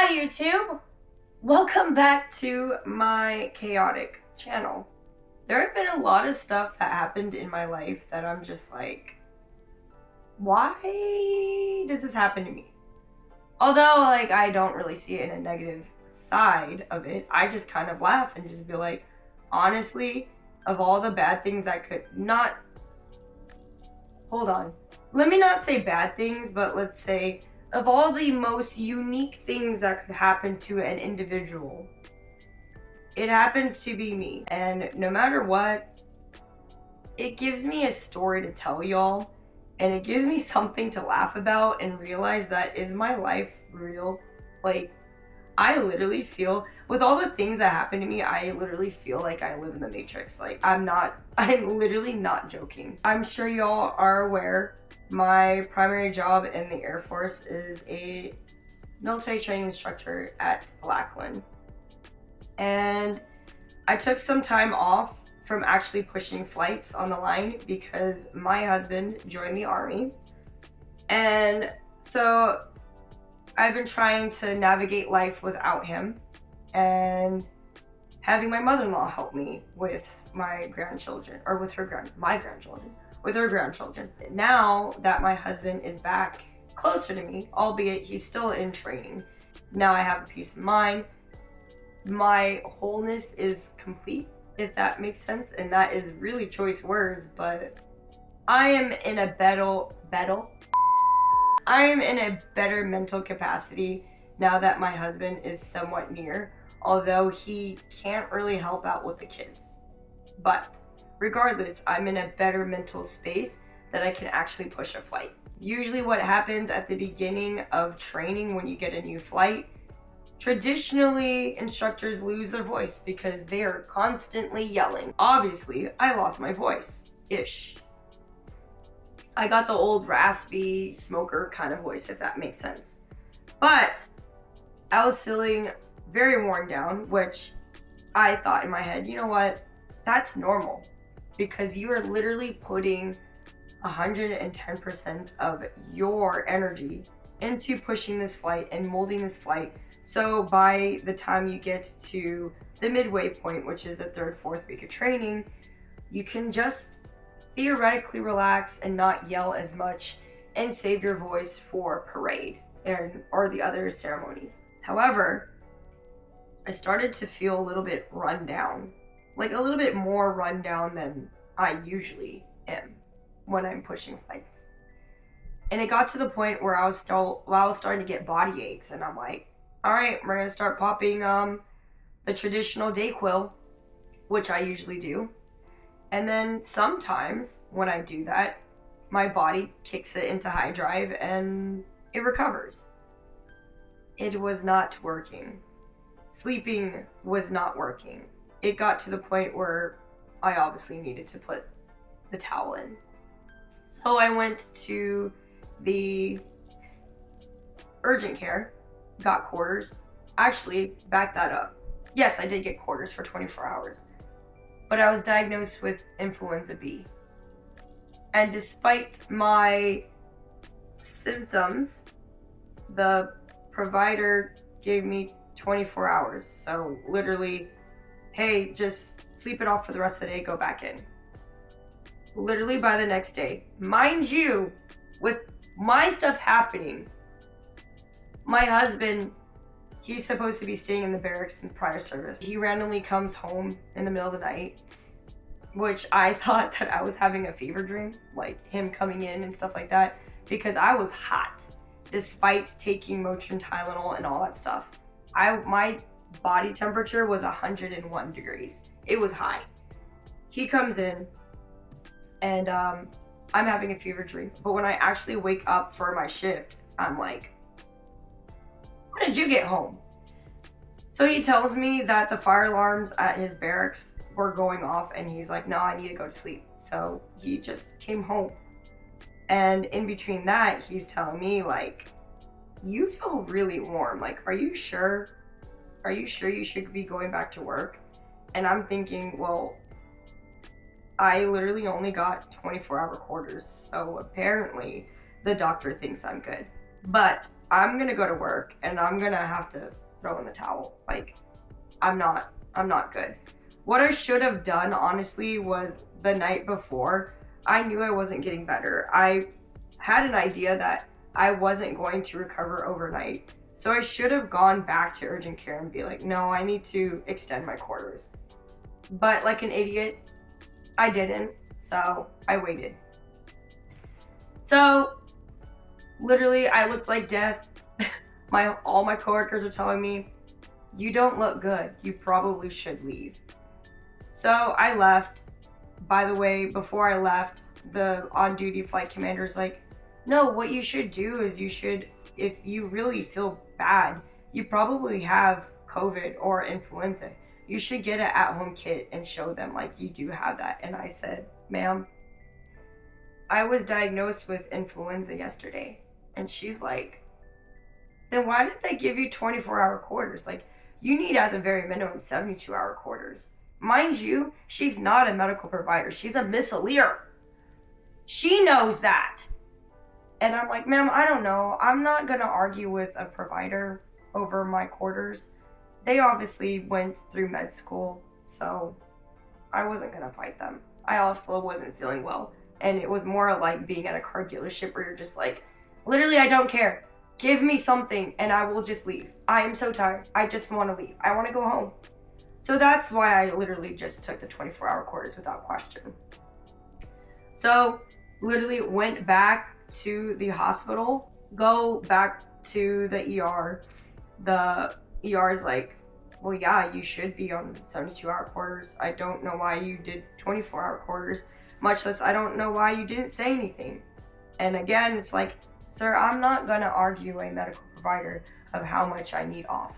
Hi YouTube! Welcome back to my chaotic channel. There have been a lot of stuff that happened in my life that I'm just like, why does this happen to me? Although I don't really see it in a negative side of it, I just kind of laugh and just be like, honestly, of all the bad things that could not, hold on. Let me not say bad things, but let's say of all the most unique things that could happen to an individual, it happens to be me. And no matter what, it gives me a story to tell y'all, and it gives me something to laugh about and realize that, is my life real? Like, I literally feel, with all the things that happen to me, I literally feel like I live in the Matrix. Like, I'm literally not joking. I'm sure y'all are aware, my primary job in the Air Force is a military training instructor at Lackland. And I took some time off from actually pushing flights on the line because my husband joined the Army. And so I've been trying to navigate life without him and having my mother-in-law help me with my grandchildren, or with her grandchildren. Now that my husband is back closer to me, albeit he's still in training, now I have peace of mind. My wholeness is complete, if that makes sense, and that is really choice words, but I am in a better mental capacity now that my husband is somewhat near, although he can't really help out with the kids. But regardless, I'm in a better mental space that I can actually push a flight. Usually what happens at the beginning of training when you get a new flight, traditionally instructors lose their voice because they are constantly yelling. Obviously, I lost my voice-ish. I got the old raspy smoker kind of voice, if that makes sense. But I was feeling very worn down, which I thought in my head, you know what? That's normal, because you are literally putting 110% of your energy into pushing this flight and molding this flight. So by the time you get to the midway point, which is the 3rd, 4th week of training, you can just theoretically relax and not yell as much and save your voice for parade or the other ceremonies. However, I started to feel a little bit run down, like a little bit more run down than I usually am when I'm pushing flights. And it got to the point where I was starting to get body aches, and I'm like, all right, we're gonna start popping the traditional Dayquil, which I usually do. And then sometimes when I do that, my body kicks it into high drive and it recovers. It was not working. Sleeping was not working. It got to the point where I obviously needed to put the towel in. So I went to the urgent care, got quarters. Actually, back that up. Yes, I did get quarters for 24 hours. But I was diagnosed with influenza B. And despite my symptoms, the provider gave me 24 hours. So literally, hey, just sleep it off for the rest of the day, go back in. Literally by the next day. Mind you, with my stuff happening, my husband, he's supposed to be staying in the barracks in prior service. He randomly comes home in the middle of the night, which I thought that I was having a fever dream, like him coming in and stuff like that, because I was hot, despite taking Motrin, Tylenol, and all that stuff. My body temperature was 101 degrees. It was high. He comes in, and I'm having a fever dream. But when I actually wake up for my shift, I'm like, when did you get home? So he tells me that the fire alarms at his barracks were going off, and he's like, no, I need to go to sleep. So he just came home. And in between that, he's telling me, like, you feel really warm. Like, are you sure? Are you sure you should be going back to work? And I'm thinking, well, I literally only got 24-hour quarters. So apparently the doctor thinks I'm good. But I'm gonna go to work and I'm gonna have to throw in the towel. Like, I'm not good. What I should have done, honestly, was the night before, I knew I wasn't getting better. I had an idea that I wasn't going to recover overnight. So I should have gone back to urgent care and be like, no, I need to extend my quarters. But like an idiot, I didn't. So I waited. So literally, I looked like death. All my coworkers were telling me, you don't look good. You probably should leave. So I left. By the way, before I left, the on-duty flight commander's like, no, what you should do is if you really feel bad, you probably have COVID or influenza. You should get an at-home kit and show them like you do have that. And I said, ma'am, I was diagnosed with influenza yesterday. And she's like, then why did they give you 24-hour quarters? Like, you need at the very minimum 72-hour quarters. Mind you, she's not a medical provider. She's a missileer. She knows that. And I'm like, ma'am, I don't know. I'm not going to argue with a provider over my quarters. They obviously went through med school, so I wasn't going to fight them. I also wasn't feeling well. And it was more like being at a car dealership where you're just like, literally, I don't care. Give me something and I will just leave. I am so tired. I just want to leave. I want to go home. So that's why I literally just took the 24-hour quarters without question. So literally went back to the hospital, go back to the ER. The ER is like, well, yeah, you should be on 72-hour quarters. I don't know why you did 24-hour quarters, much less I don't know why you didn't say anything. And again, it's like, sir, I'm not going to argue a medical provider of how much I need off.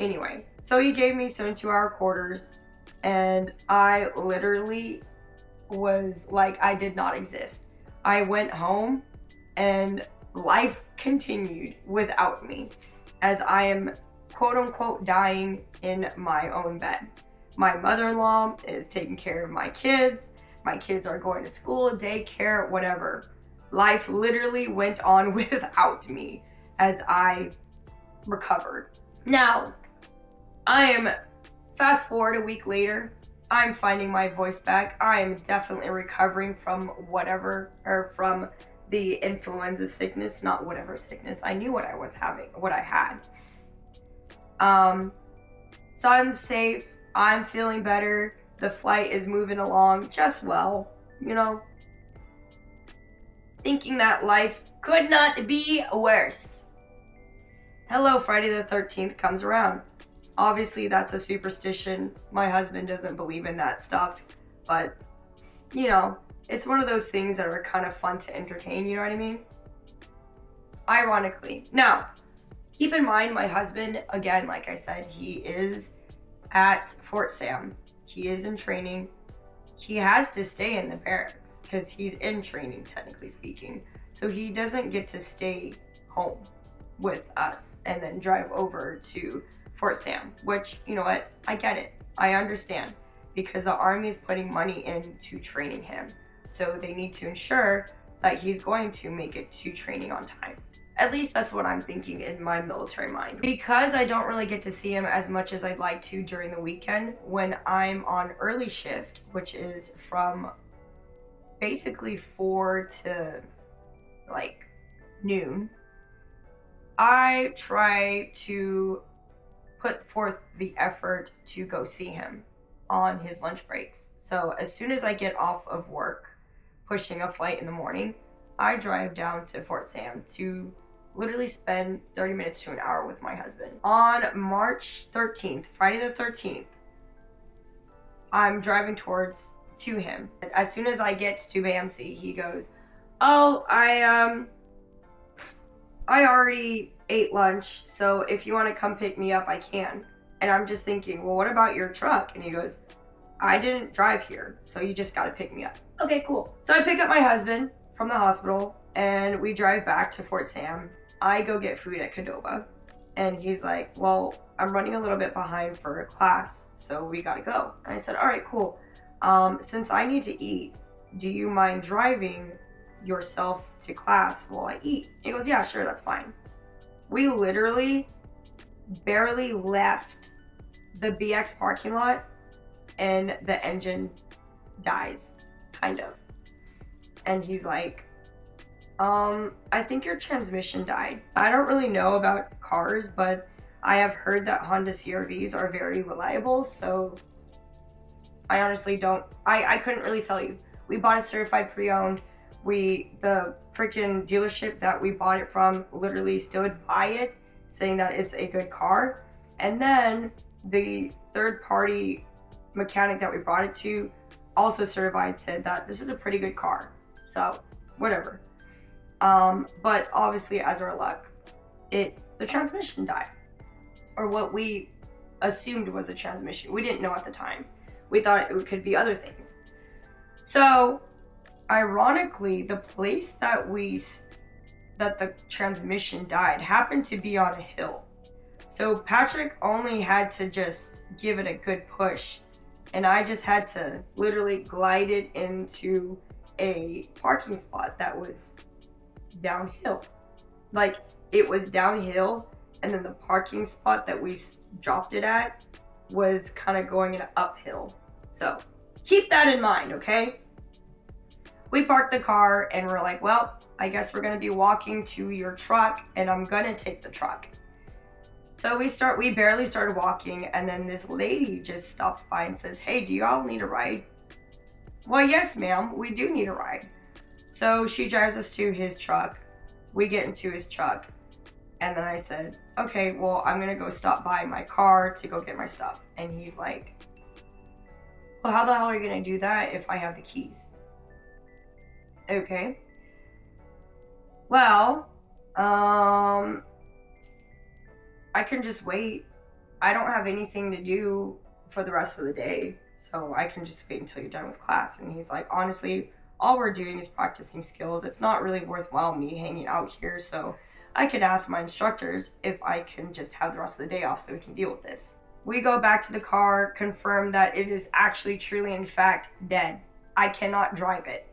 Anyway, so he gave me 72-hour quarters, and I literally was like, I did not exist. I went home, and life continued without me, as I am quote-unquote dying in my own bed. My mother-in-law is taking care of my kids. My kids are going to school, daycare, whatever. Life literally went on without me as I recovered. Now, I am fast forward a week later. I'm finding my voice back. I am definitely recovering from from the influenza sickness, not whatever sickness. I knew what I was having, what I had. Son's safe. I'm feeling better. The flight is moving along just well, you know. Thinking that life could not be worse. Hello, Friday the 13th comes around. Obviously, that's a superstition. My husband doesn't believe in that stuff. But, you know, it's one of those things that are kind of fun to entertain, you know what I mean? Ironically. Now, keep in mind, my husband, again, like I said, he is at Fort Sam. He is in training. He has to stay in the barracks because he's in training, technically speaking. So he doesn't get to stay home with us and then drive over to Fort Sam, which, you know what, I get it. I understand because the Army is putting money into training him. So they need to ensure that he's going to make it to training on time. At least that's what I'm thinking in my military mind. Because I don't really get to see him as much as I'd like to during the weekend when I'm on early shift, which is from basically 4 to like noon, I try to put forth the effort to go see him on his lunch breaks. So as soon as I get off of work, pushing a flight in the morning, I drive down to Fort Sam to literally spend 30 minutes to an hour with my husband. On March 13th, Friday the 13th, I'm driving to him. As soon as I get to BAMC, he goes, oh, I already ate lunch, so if you want to come pick me up, I can. And I'm just thinking, well, what about your truck? And he goes, I didn't drive here, so you just got to pick me up. Okay, cool. So I pick up my husband from the hospital, and we drive back to Fort Sam. I go get food at Qdoba, and he's like, well, I'm running a little bit behind for a class, so we gotta go. And I said, all right, cool. Since I need to eat, do you mind driving yourself to class while I eat? He goes, yeah, sure, that's fine. We literally barely left the BX parking lot and the engine dies, kind of. And he's like, I think your transmission died. I don't really know about cars, but I have heard that Honda CR-Vs are very reliable, so I honestly don't, I couldn't really tell you. We bought a certified pre-owned. The freaking dealership that we bought it from literally stood by it, saying that it's a good car. And then the third party mechanic that we brought it to, also certified, said that this is a pretty good car. So, whatever. But obviously, as our luck, the transmission died. Or what we assumed was a transmission. We didn't know at the time. We thought it could be other things. So, ironically, the place that the transmission died happened to be on a hill. So Patrick only had to just give it a good push, and I just had to literally glide it into a parking spot that was downhill. Like, it was downhill, and then the parking spot that we dropped it at was kind of going in an uphill. So keep that in mind, okay? We parked the car and we're like, well, I guess we're gonna be walking to your truck, and I'm gonna take the truck. So we barely started walking, and then this lady just stops by and says, hey, do you all need a ride? Well, yes, ma'am, we do need a ride. So she drives us to his truck. We get into his truck, and then I said, okay, well, I'm gonna go stop by my car to go get my stuff. And he's like, well, how the hell are you gonna do that if I have the keys? Okay. Well, I can just wait. I don't have anything to do for the rest of the day, so I can just wait until you're done with class. And he's like, honestly, all we're doing is practicing skills. It's not really worthwhile me hanging out here, so I could ask my instructors if I can just have the rest of the day off so we can deal with this. We go back to the car, confirm that it is actually, truly, in fact, dead. I cannot drive it.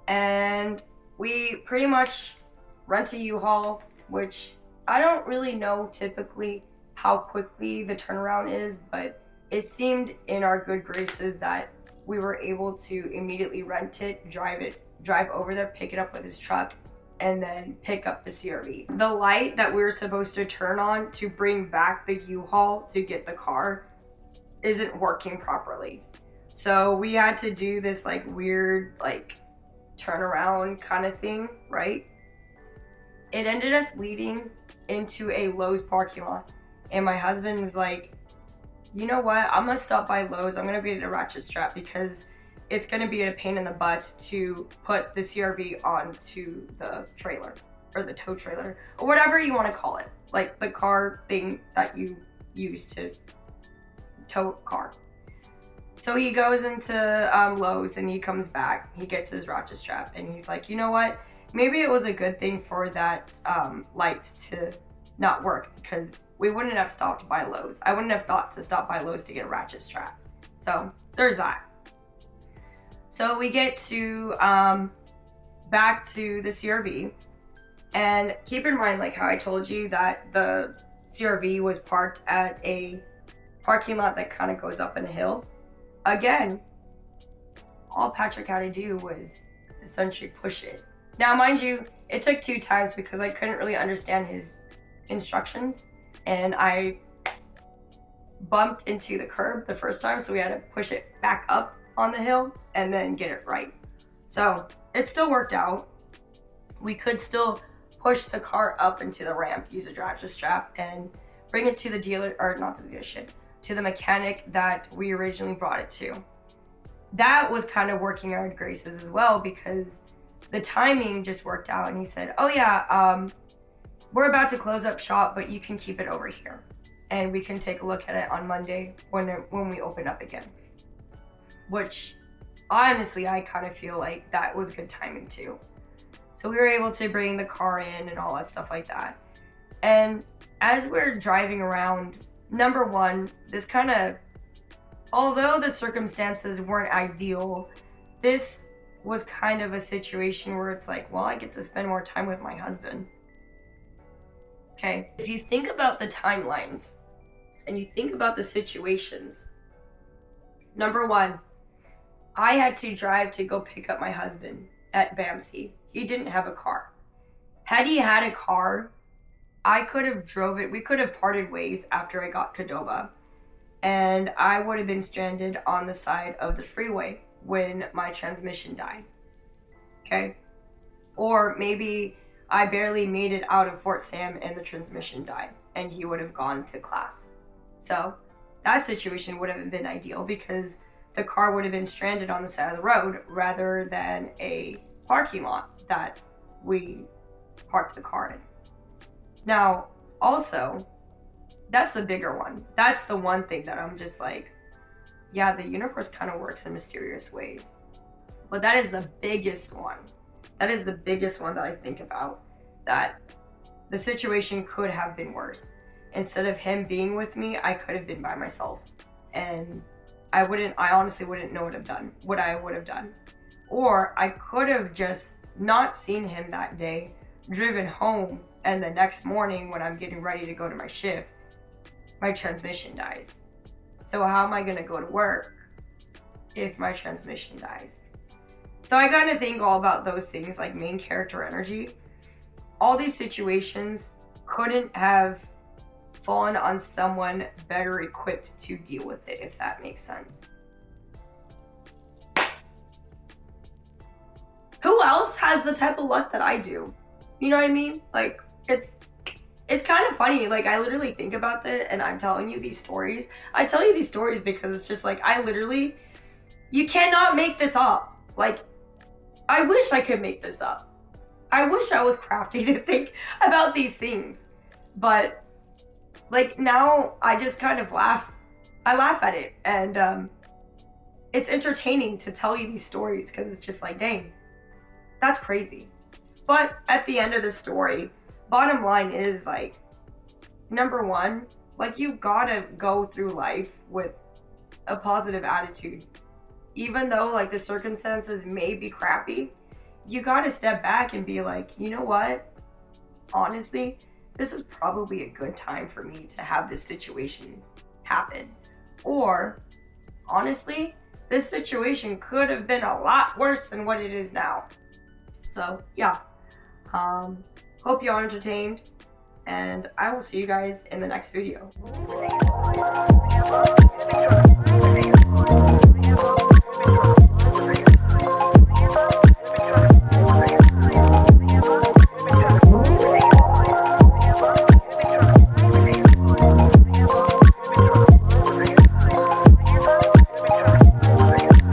And we pretty much rent a U-Haul, which I don't really know typically how quickly the turnaround is, but it seemed in our good graces that we were able to immediately rent it, drive over there, pick it up with his truck, and then pick up the CR-V. The light that we were supposed to turn on to bring back the U-Haul to get the car isn't working properly. So we had to do this like weird like turnaround kind of thing, right? It ended us leading into a Lowe's parking lot, and my husband was like, you know what, I'm gonna stop by Lowe's, I'm gonna get a ratchet strap because it's gonna be a pain in the butt to put the CR-V onto the trailer, or the tow trailer, or whatever you want to call it, like the car thing that you use to tow a car. So he goes into Lowe's and he comes back, he gets his ratchet strap, and he's like, you know what, maybe it was a good thing for that light to not work, because we wouldn't have stopped by Lowe's. I wouldn't have thought to stop by Lowe's to get a ratchet strap. So there's that. So we get to back to the CR-V, and keep in mind, like how I told you that the CR-V was parked at a parking lot that kind of goes up in a hill. Again, all Patrick had to do was essentially push it. Now, mind you, it took 2 times because I couldn't really understand his instructions, and I bumped into the curb the first time, so we had to push it back up on the hill and then get it right. So it still worked out. We could still push the car up into the ramp, use a ratchet strap, and bring it to the dealer, or not to the dealership, to the mechanic that we originally brought it to. That was kind of working our graces as well, because the timing just worked out, and he said, oh yeah, we're about to close up shop, but you can keep it over here, and we can take a look at it on Monday when we open up again. Which, honestly, I kind of feel like that was good timing too. So we were able to bring the car in and all that stuff like that. And as we're driving around, number one, this kind of, although the circumstances weren't ideal, this was kind of a situation where it's like, well, I get to spend more time with my husband. Okay, if you think about the timelines and you think about the situations, number one, I had to drive to go pick up my husband at BAMC. He didn't have a car. Had he had a car, I could have drove it. We could have parted ways after I got Qdoba, and I would have been stranded on the side of the freeway when my transmission died. Okay? Or maybe I barely made it out of Fort Sam and the transmission died, and he would have gone to class. So that situation would have been ideal because the car would have been stranded on the side of the road rather than a parking lot that we parked the car in. Now, also, that's the bigger one. That's the one thing that I'm just like, yeah, the universe kind of works in mysterious ways. But that is the biggest one. That is the biggest one that I think about, that the situation could have been worse. Instead of him being with me, I could have been by myself. And I honestly wouldn't know what I would have done. Or I could have just not seen him that day, driven home, and the next morning when I'm getting ready to go to my shift, my transmission dies. So how am I gonna go to work if my transmission dies? So I kind of think all about those things, like main character energy. All these situations couldn't have fallen on someone better equipped to deal with it, if that makes sense. Who else has the type of luck that I do? You know what I mean? Like, it's kind of funny. Like, I literally think about that and I'm telling you these stories. I tell you these stories because it's just like, you cannot make this up. Like, I wish I could make this up. I wish I was crafty to think about these things. But, like, now I just kind of laugh. I laugh at it. And it's entertaining to tell you these stories because it's just like, dang, that's crazy. But at the end of the story, bottom line is, like, number one, like, you gotta go through life with a positive attitude. Even though, like, the circumstances may be crappy, you gotta step back and be like, you know what? Honestly, this is probably a good time for me to have this situation happen. Or, honestly, this situation could have been a lot worse than what it is now. So, yeah. Hope you all entertained, and I will see you guys in the next video.